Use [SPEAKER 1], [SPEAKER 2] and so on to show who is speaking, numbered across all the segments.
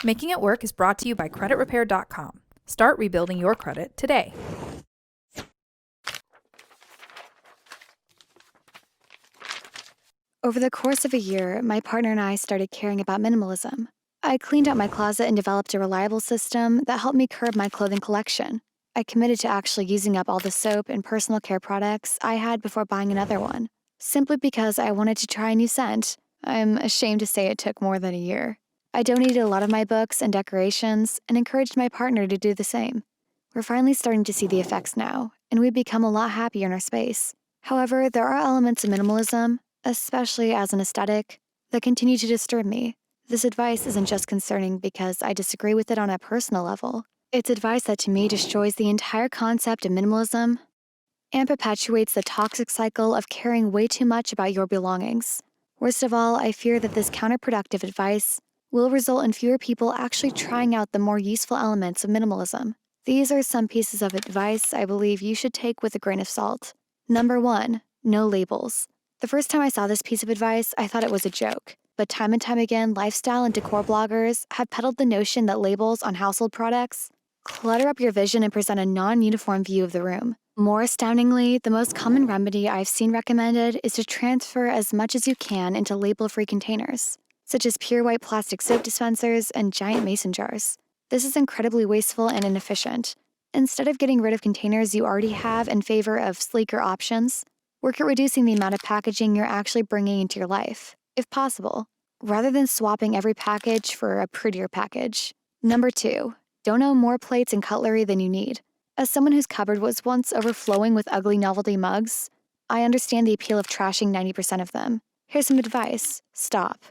[SPEAKER 1] Making It Work is brought to you by CreditRepair.com. Start rebuilding your credit today.
[SPEAKER 2] Over the course of a year, my partner and I started caring about minimalism. I cleaned out my closet and developed a reliable system that helped me curb my clothing collection. I committed to actually using up all the soap and personal care products I had before buying another one, simply because I wanted to try a new scent. I'm ashamed to say it took more than a year. I donated a lot of my books and decorations and encouraged my partner to do the same. We're finally starting to see the effects now, and we've become a lot happier in our space. However, there are elements of minimalism, especially as an aesthetic, that continue to disturb me. This advice isn't just concerning because I disagree with it on a personal level. It's advice that to me destroys the entire concept of minimalism and perpetuates the toxic cycle of caring way too much about your belongings. Worst of all, I fear that this counterproductive advice will result in fewer people actually trying out the more useful elements of minimalism. These are some pieces of advice I believe you should take with a grain of salt. Number 1, no labels. The first time I saw this piece of advice, I thought it was a joke. But time and time again, lifestyle and decor bloggers have peddled the notion that labels on household products clutter up your vision and present a non-uniform view of the room. More astoundingly, the most common remedy I've seen recommended is to transfer as much as you can into label-free containers, such as pure white plastic soap dispensers and giant mason jars. This is incredibly wasteful and inefficient. Instead of getting rid of containers you already have in favor of sleeker options, work at reducing the amount of packaging you're actually bringing into your life, if possible, rather than swapping every package for a prettier package. Number 2, don't own more plates and cutlery than you need. As someone whose cupboard was once overflowing with ugly novelty mugs, I understand the appeal of trashing 90% of them. Here's some advice. Stop.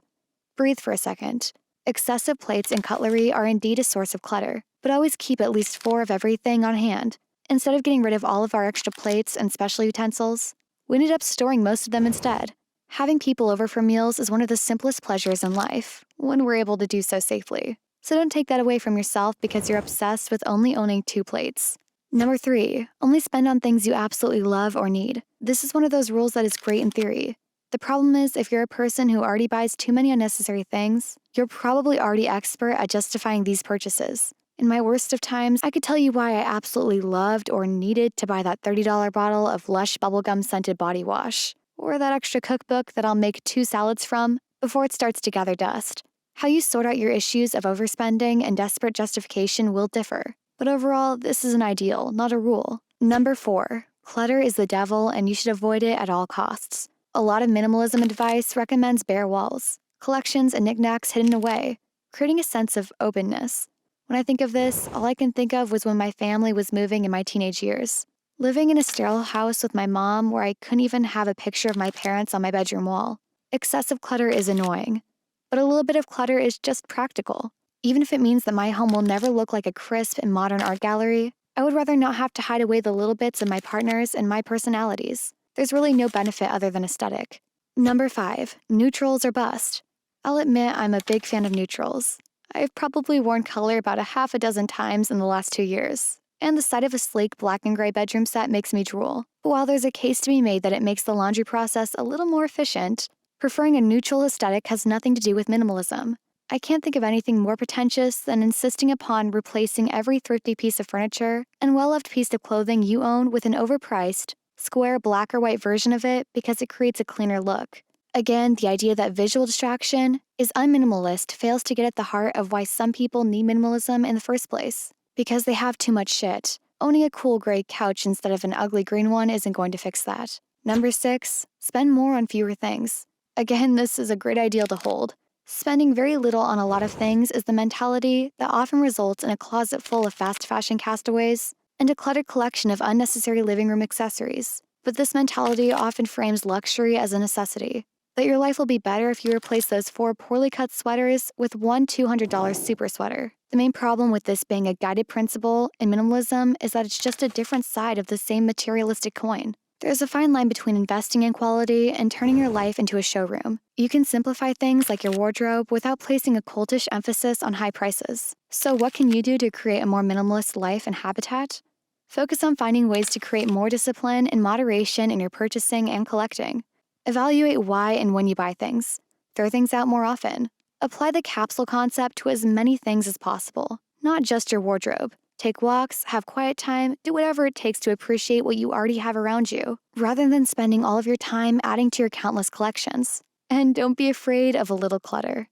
[SPEAKER 2] Breathe for a second. Excessive plates and cutlery are indeed a source of clutter, but always keep at least 4 of everything on hand. Instead of getting rid of all of our extra plates and special utensils, we ended up storing most of them instead. Having people over for meals is one of the simplest pleasures in life, when we're able to do so safely. So don't take that away from yourself because you're obsessed with only owning 2 plates. Number 3, only spend on things you absolutely love or need. This is one of those rules that is great in theory. The problem is, if you're a person who already buys too many unnecessary things, you're probably already expert at justifying these purchases. In my worst of times, I could tell you why I absolutely loved or needed to buy that $30 bottle of Lush bubblegum scented body wash, or that extra cookbook that I'll make 2 salads from before it starts to gather dust. How you sort out your issues of overspending and desperate justification will differ, but overall, this is an ideal, not a rule. Number 4, clutter is the devil and you should avoid it at all costs. A lot of minimalism advice recommends bare walls, collections and knickknacks hidden away, creating a sense of openness. When I think of this, all I can think of was when my family was moving in my teenage years. Living in a sterile house with my mom where I couldn't even have a picture of my parents on my bedroom wall. Excessive clutter is annoying, but a little bit of clutter is just practical. Even if it means that my home will never look like a crisp and modern art gallery, I would rather not have to hide away the little bits of my partners and my personalities. There's really no benefit other than aesthetic. Number 5, neutrals or bust. I'll admit I'm a big fan of neutrals. I've probably worn color about a half a dozen times in the last 2 years, and the sight of a sleek black and gray bedroom set makes me drool. But while there's a case to be made that it makes the laundry process a little more efficient, preferring a neutral aesthetic has nothing to do with minimalism. I can't think of anything more pretentious than insisting upon replacing every thrifty piece of furniture and well-loved piece of clothing you own with an overpriced, square black or white version of it because it creates a cleaner look. Again, the idea that visual distraction is unminimalist fails to get at the heart of why some people need minimalism in the first place. Because they have too much shit. Owning a cool gray couch instead of an ugly green one isn't going to fix that. Number 6, spend more on fewer things. Again, this is a great ideal to hold. Spending very little on a lot of things is the mentality that often results in a closet full of fast fashion castaways and a cluttered collection of unnecessary living room accessories. But this mentality often frames luxury as a necessity. That your life will be better if you replace those 4 poorly cut sweaters with one $200 super sweater. The main problem with this being a guided principle in minimalism is that it's just a different side of the same materialistic coin. There's a fine line between investing in quality and turning your life into a showroom. You can simplify things like your wardrobe without placing a cultish emphasis on high prices. So what can you do to create a more minimalist life and habitat? Focus on finding ways to create more discipline and moderation in your purchasing and collecting. Evaluate why and when you buy things. Throw things out more often. Apply the capsule concept to as many things as possible, not just your wardrobe. Take walks, have quiet time, do whatever it takes to appreciate what you already have around you, rather than spending all of your time adding to your countless collections. And don't be afraid of a little clutter.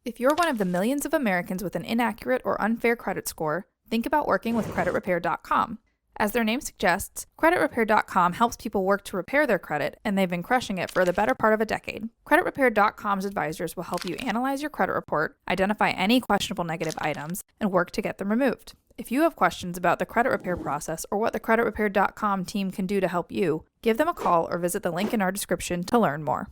[SPEAKER 1] If you're one of the millions of Americans with an inaccurate or unfair credit score, think about working with CreditRepair.com. As their name suggests, CreditRepair.com helps people work to repair their credit, and they've been crushing it for the better part of a decade. CreditRepair.com's advisors will help you analyze your credit report, identify any questionable negative items, and work to get them removed. If you have questions about the credit repair process or what the CreditRepair.com team can do to help you, give them a call or visit the link in our description to learn more.